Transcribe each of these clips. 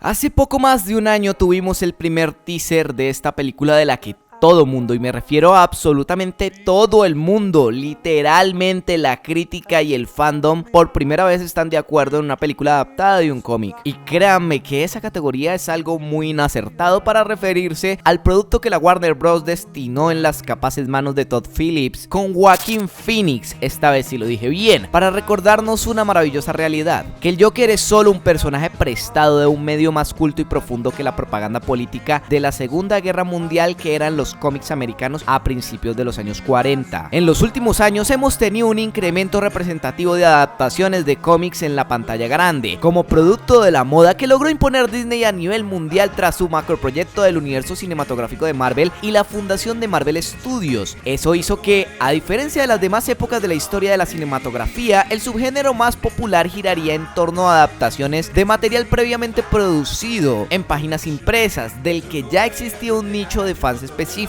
Hace poco más de un año tuvimos el primer teaser de esta película de la que todo mundo, y me refiero a absolutamente todo el mundo, literalmente la crítica y el fandom por primera vez están de acuerdo en una película adaptada de un cómic. Y créanme que esa categoría es algo muy inacertado para referirse al producto que la Warner Bros. Destinó en las capaces manos de Todd Phillips con Joaquin Phoenix, esta vez sí lo dije bien, para recordarnos una maravillosa realidad, que el Joker es solo un personaje prestado de un medio más culto y profundo que la propaganda política de la Segunda Guerra Mundial, que eran los cómics americanos a principios de los años 40. En los últimos años hemos tenido un incremento representativo de adaptaciones de cómics en la pantalla grande, como producto de la moda que logró imponer Disney a nivel mundial tras su macroproyecto del universo cinematográfico de Marvel y la fundación de Marvel Studios. Eso hizo que, a diferencia de las demás épocas de la historia de la cinematografía, el subgénero más popular giraría en torno a adaptaciones de material previamente producido en páginas impresas, del que ya existía un nicho de fans específico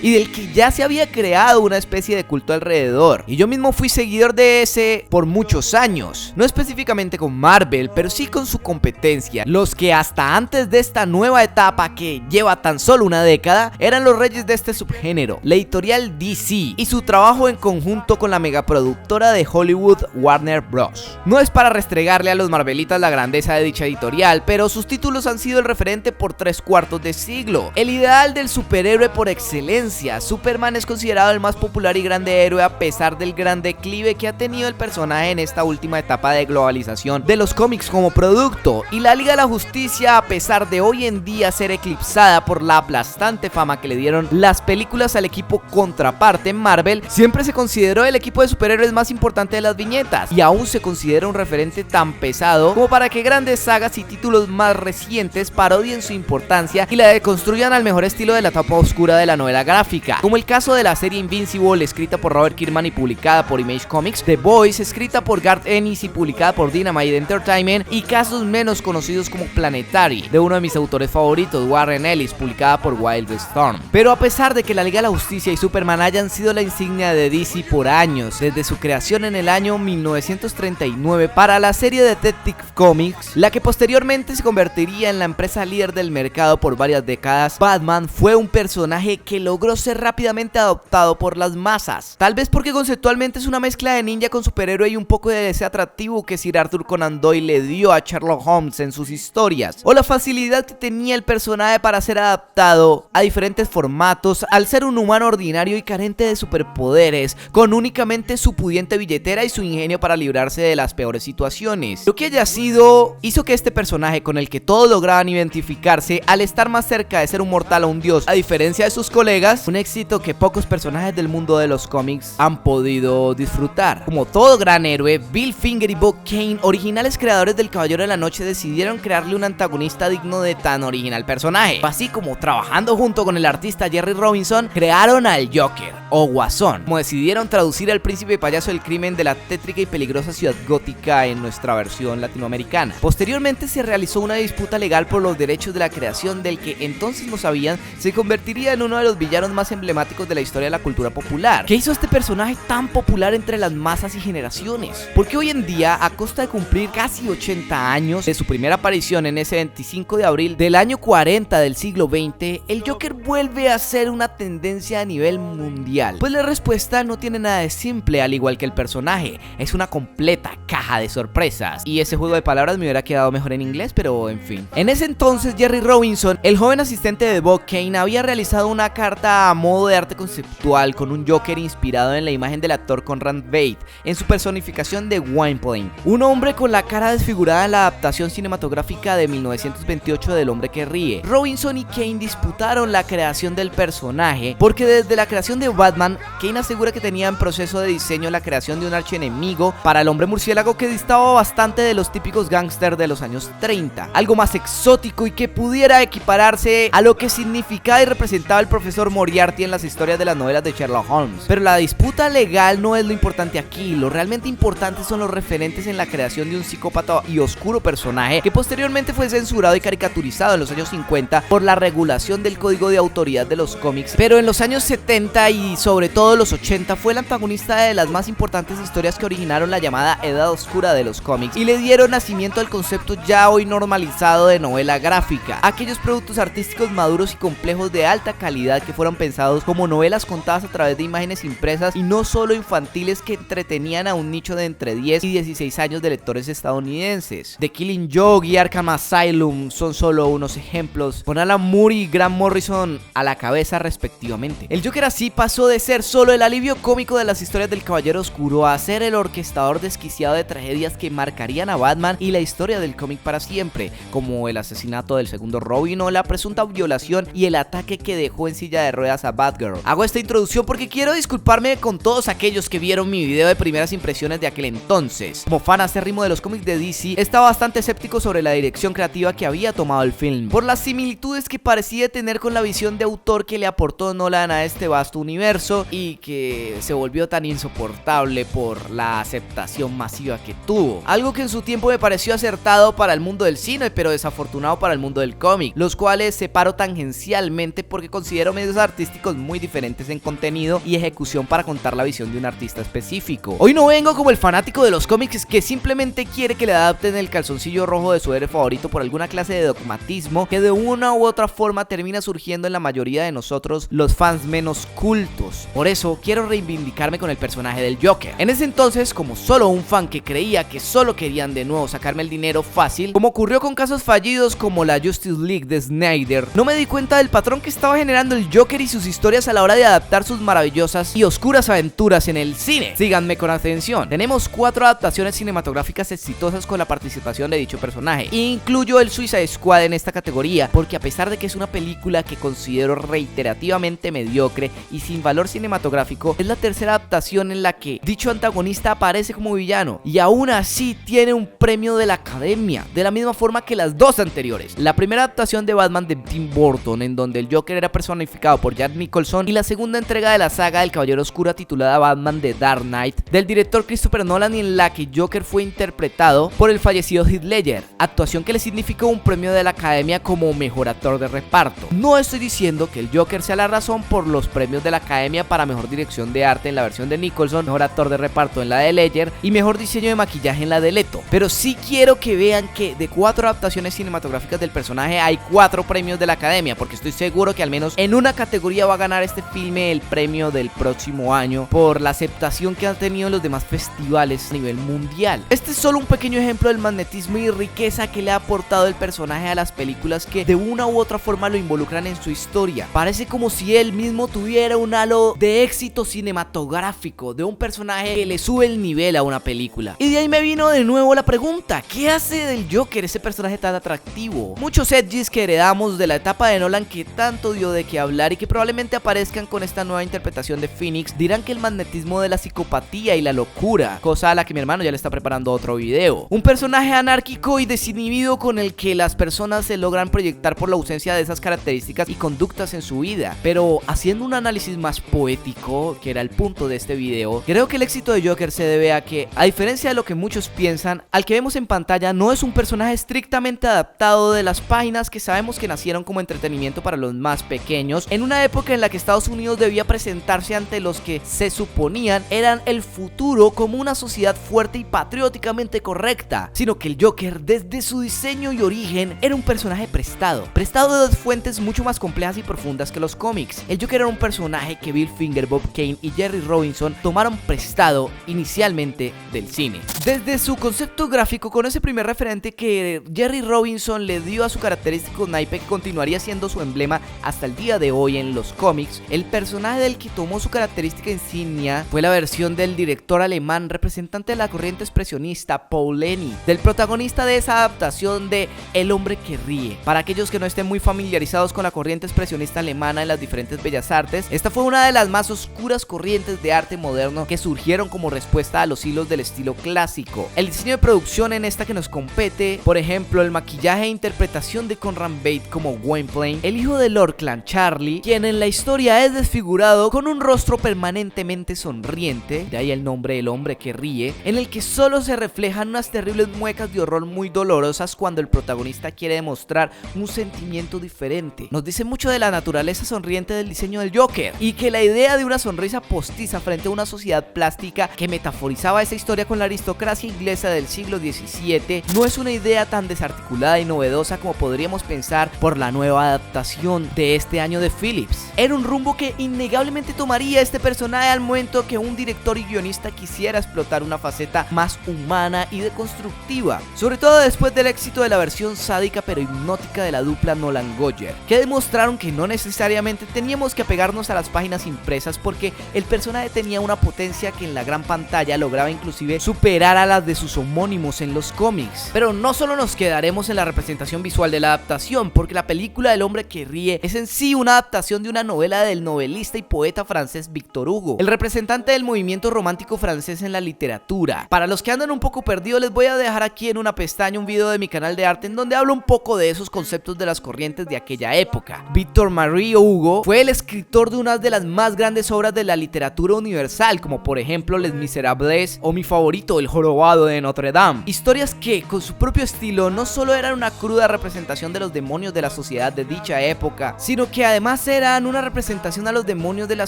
y del que ya se había creado una especie de culto alrededor. Y yo mismo fui seguidor de ese por muchos años, no específicamente con Marvel, pero sí con su competencia, los que hasta antes de esta nueva etapa que lleva tan solo una década, eran los reyes de este subgénero, la editorial DC y su trabajo en conjunto con la megaproductora de Hollywood Warner Bros. No es para restregarle a los Marvelitas la grandeza de dicha editorial, pero sus títulos han sido el referente por 3/4 de siglo, el ideal del superhéroe por excelencia. Superman es considerado el más popular y grande héroe a pesar del gran declive que ha tenido el personaje en esta última etapa de globalización de los cómics como producto, y la Liga de la Justicia, a pesar de hoy en día ser eclipsada por la aplastante fama que le dieron las películas al equipo contraparte en Marvel, siempre se consideró el equipo de superhéroes más importante de las viñetas, y aún se considera un referente tan pesado como para que grandes sagas y títulos más recientes parodien su importancia y la deconstruyan al mejor estilo de la etapa oscura de la novela gráfica, como el caso de la serie Invincible, escrita por Robert Kirkman y publicada por Image Comics, The Boys, escrita por Garth Ennis y publicada por Dynamite Entertainment, y casos menos conocidos como Planetary, de uno de mis autores favoritos, Warren Ellis, publicada por Wild Storm. Pero a pesar de que la Liga de la Justicia y Superman hayan sido la insignia de DC por años, desde su creación en el año 1939 para la serie Detective Comics, la que posteriormente se convertiría en la empresa líder del mercado por varias décadas, Batman fue un personaje que logró ser rápidamente adoptado por las masas, tal vez porque conceptualmente es una mezcla de ninja con superhéroe y un poco de ese atractivo que Sir Arthur Conan Doyle le dio a Sherlock Holmes en sus historias, o la facilidad que tenía el personaje para ser adaptado a diferentes formatos al ser un humano ordinario y carente de superpoderes, con únicamente su pudiente billetera y su ingenio para librarse de las peores situaciones. Lo que haya sido hizo que este personaje, con el que todos lograban identificarse, al estar más cerca de ser un mortal a un dios, a diferencia de sus colegas, un éxito que pocos personajes del mundo de los cómics han podido disfrutar. Como todo gran héroe, Bill Finger y Bob Kane, originales creadores del Caballero de la Noche, decidieron crearle un antagonista digno de tan original personaje. Así como, trabajando junto con el artista Jerry Robinson, crearon al Joker, o Guasón, como decidieron traducir al príncipe payaso del crimen de la tétrica y peligrosa ciudad gótica en nuestra versión latinoamericana. Posteriormente se realizó una disputa legal por los derechos de la creación del que entonces no sabían se convertiría en uno de los villanos más emblemáticos de la historia de la cultura popular. ¿Qué hizo este personaje tan popular entre las masas y generaciones? Porque hoy en día, a costa de cumplir casi 80 años de su primera aparición en ese 25 de abril del año 40 del siglo XX, el Joker vuelve a ser una tendencia a nivel mundial? Pues la respuesta no tiene nada de simple, al igual que el personaje, es una completa caja de sorpresas. Y ese juego de palabras me hubiera quedado mejor en inglés, pero en fin. En ese entonces, Jerry Robinson, el joven asistente de Bob Kane, había realizado una carta a modo de arte conceptual con un Joker inspirado en la imagen del actor Conrad Veidt en su personificación de Gwynplaine, un hombre con la cara desfigurada en la adaptación cinematográfica de 1928 del Hombre que Ríe. Robinson y Kane disputaron la creación del personaje porque desde la creación de Batman, Kane asegura que tenía en proceso de diseño la creación de un archienemigo para el hombre murciélago que distaba bastante de los típicos gángsters de los años 30, algo más exótico y que pudiera equipararse a lo que significaba y representaba interpretaba el profesor Moriarty en las historias de las novelas de Sherlock Holmes. Pero la disputa legal no es lo importante aquí, lo realmente importante son los referentes en la creación de un psicópata y oscuro personaje que posteriormente fue censurado y caricaturizado en los años 50 por la regulación del código de autoridad de los cómics, pero en los años 70 y sobre todo los 80 fue el antagonista de las más importantes historias que originaron la llamada Edad Oscura de los cómics y le dieron nacimiento al concepto ya hoy normalizado de novela gráfica, aquellos productos artísticos maduros y complejos de alta calidad que fueron pensados como novelas contadas a través de imágenes impresas y no solo infantiles que entretenían a un nicho de entre 10 y 16 años de lectores estadounidenses. The Killing Joke y Arkham Asylum son solo unos ejemplos, con Alan Moore y Grant Morrison a la cabeza respectivamente. El Joker así pasó de ser solo el alivio cómico de las historias del Caballero Oscuro a ser el orquestador desquiciado de tragedias que marcarían a Batman y la historia del cómic para siempre, como el asesinato del segundo Robin o la presunta violación y el ataque que dejó en silla de ruedas a Batgirl. Hago esta introducción porque quiero disculparme con todos aquellos que vieron mi video de primeras impresiones de aquel entonces. Como fan acérrimo de los cómics de DC, estaba bastante escéptico sobre la dirección creativa que había tomado el film, por las similitudes que parecía tener con la visión de autor que le aportó Nolan a este vasto universo y que se volvió tan insoportable por la aceptación masiva que tuvo. Algo que en su tiempo me pareció acertado para el mundo del cine, pero desafortunado para el mundo del cómic, los cuales separo tangencialmente porque considero medios artísticos muy diferentes en contenido y ejecución para contar la visión de un artista específico. Hoy no vengo como el fanático de los cómics que simplemente quiere que le adapten el calzoncillo rojo de su héroe favorito por alguna clase de dogmatismo que de una u otra forma termina surgiendo en la mayoría de nosotros, los fans menos cultos. Por eso quiero reivindicarme con el personaje del Joker. En ese entonces, como solo un fan que creía que solo querían de nuevo sacarme el dinero fácil, como ocurrió con casos fallidos como la Justice League de Snyder, no me di cuenta del patrón que estaba generando el Joker y sus historias a la hora de adaptar sus maravillosas y oscuras aventuras en el cine. Síganme con atención. Tenemos 4 adaptaciones cinematográficas exitosas con la participación de dicho personaje. Incluyo el Suicide Squad en esta categoría porque a pesar de que es una película que considero reiterativamente mediocre y sin valor cinematográfico, es la tercera adaptación en la que dicho antagonista aparece como villano y aún así tiene un premio de la Academia, de la misma forma que las 2 anteriores. La primera adaptación de Batman de Tim Burton, en donde el Joker era personificado por Jack Nicholson, y la segunda entrega de la saga del Caballero Oscuro titulada Batman The Dark Knight del director Christopher Nolan, y en la que Joker fue interpretado por el fallecido Heath Ledger, actuación que le significó un premio de la Academia como mejor actor de reparto. No estoy diciendo que el Joker sea la razón por los premios de la Academia para mejor dirección de arte en la versión de Nicholson, mejor actor de reparto en la de Ledger y mejor diseño de maquillaje en la de Leto, pero sí quiero que vean que de 4 adaptaciones cinematográficas del personaje hay 4 premios de la Academia, porque estoy seguro que al menos en una categoría va a ganar este filme el premio del próximo año por la aceptación que han tenido en los demás festivales a nivel mundial. Este es solo un pequeño ejemplo del magnetismo y riqueza que le ha aportado el personaje a las películas que de una u otra forma lo involucran en su historia. Parece como si él mismo tuviera un halo de éxito cinematográfico, de un personaje que le sube el nivel a una película. Y de ahí me vino de nuevo la pregunta: ¿qué hace del Joker ese personaje tan atractivo? Muchos edgys que heredamos de la etapa de Nolan que tanto dio de qué hablar y que probablemente aparezcan con esta nueva interpretación de Phoenix dirán que el magnetismo de la psicopatía y la locura, cosa a la que mi hermano ya le está preparando otro video. Un personaje anárquico y desinhibido con el que las personas se logran proyectar por la ausencia de esas características y conductas en su vida. Pero haciendo un análisis más poético, que era el punto de este video, creo que el éxito de Joker se debe a que, a diferencia de lo que muchos piensan, al que vemos en pantalla no es un personaje estrictamente adaptado de las páginas que sabemos que nacieron como entretenimiento para los más pequeños, en una época en la que Estados Unidos debía presentarse ante los que se suponían eran el futuro como una sociedad fuerte y patrióticamente correcta, sino que el Joker desde su diseño y origen era un personaje prestado de 2 fuentes mucho más complejas y profundas que los cómics. El Joker era un personaje que Bill Finger, Bob Kane y Jerry Robinson tomaron prestado inicialmente del cine. Desde su concepto gráfico, con ese primer referente que Jerry Robinson le dio a su característico naipe que continuaría siendo su emblema hasta el día de hoy en los cómics, el personaje del que tomó su característica insignia fue la versión del director alemán representante de la corriente expresionista Paul Leni, del protagonista de esa adaptación de El hombre que ríe. Para aquellos que no estén muy familiarizados con la corriente expresionista alemana en las diferentes bellas artes, esta fue una de las más oscuras corrientes de arte moderno que surgieron como respuesta a los hilos del estilo clásico. El diseño de producción en esta que nos compete, por ejemplo, el maquillaje e interpretación de Conrad Veidt como Gwynplaine, el hijo de Lord Clan Charlie, quien en la historia es desfigurado con un rostro permanentemente sonriente, de ahí el nombre El hombre que ríe, en el que solo se reflejan unas terribles muecas de horror muy dolorosas cuando el protagonista quiere demostrar un sentimiento diferente. Nos dice mucho de la naturaleza sonriente del diseño del Joker, y que la idea de una sonrisa postiza frente a una sociedad plástica que metaforizaba esa historia con la aristocracia inglesa del siglo XVII no es una idea tan desarticulada y novedosa como podríamos pensar por la nueva adaptación de este año de Phillips. Era un rumbo que innegablemente tomaría este personaje al momento que un director y guionista quisiera explotar una faceta más humana y deconstructiva, sobre todo después del éxito de la versión sádica pero hipnótica de la dupla Nolan-Goyer, que demostraron que no necesariamente teníamos que apegarnos a las páginas impresas porque el personaje tenía una potencia que en la gran pantalla lograba inclusive superar a las de sus homónimos en los cómics. Pero no solo nos quedaremos en la representación visual de la adaptación, porque la película El hombre que ríe es en sí una adaptación de una novela del novelista y poeta francés Victor Hugo, el representante del movimiento romántico francés en la literatura. Para los que andan un poco perdidos, les voy a dejar aquí en una pestaña un video de mi canal de arte en donde hablo un poco de esos conceptos de las corrientes de aquella época. Victor Marie Hugo fue el escritor de una de las más grandes obras de la literatura universal, como por ejemplo Les Miserables o mi favorito, El jorobado de Notre Dame. Historias que, con su propio estilo, no solo eran una cruda representación de los demonios de la sociedad de dicha época, sino que además eran una representación a los demonios de la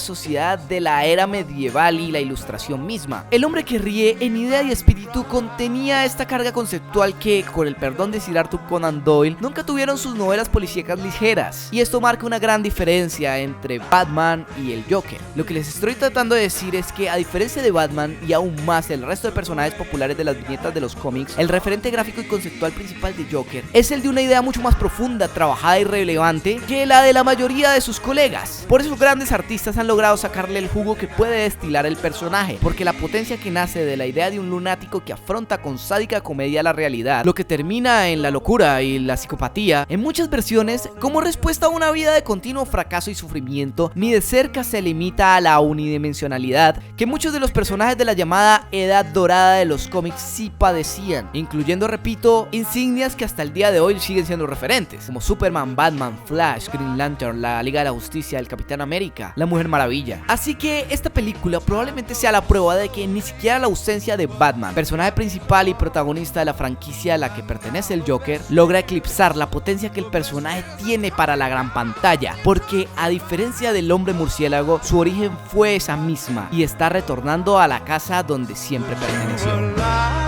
sociedad de la era medieval y la ilustración misma. El hombre que ríe, en idea y espíritu, contenía esta carga conceptual que, con el perdón de Sir Arthur Conan Doyle, nunca tuvieron sus novelas policíacas ligeras, y esto marca una gran diferencia entre Batman y el Joker. Lo que les estoy tratando de decir es que, a diferencia de Batman y aún más el resto de personajes populares de las viñetas de los cómics, el referente gráfico y conceptual principal de Joker es el de una idea mucho más profunda, trabajada y relevante que la de la mayoría de sus colegas. Por eso grandes artistas han logrado sacarle el jugo que puede destilar el personaje, porque la potencia que nace de la idea de un lunático que afronta con sádica comedia la realidad, lo que termina en la locura y la psicopatía, en muchas versiones, como respuesta a una vida de continuo fracaso y sufrimiento, ni de cerca se limita a la unidimensionalidad que muchos de los personajes de la llamada Edad Dorada de los cómics sí padecían, incluyendo, repito, insignias que hasta el día de hoy siguen siendo referentes, como Superman, Batman, Flash, Green Lantern, la Liga de la Justicia, el Capitán América, la Mujer Maravilla. Así que esta película probablemente sea la prueba de que ni siquiera la ausencia de Batman, personaje principal y protagonista de la franquicia a la que pertenece el Joker, logra eclipsar la potencia que el personaje tiene para la gran pantalla, porque a diferencia del hombre murciélago, su origen fue esa misma y está retornando a la casa donde siempre perteneció.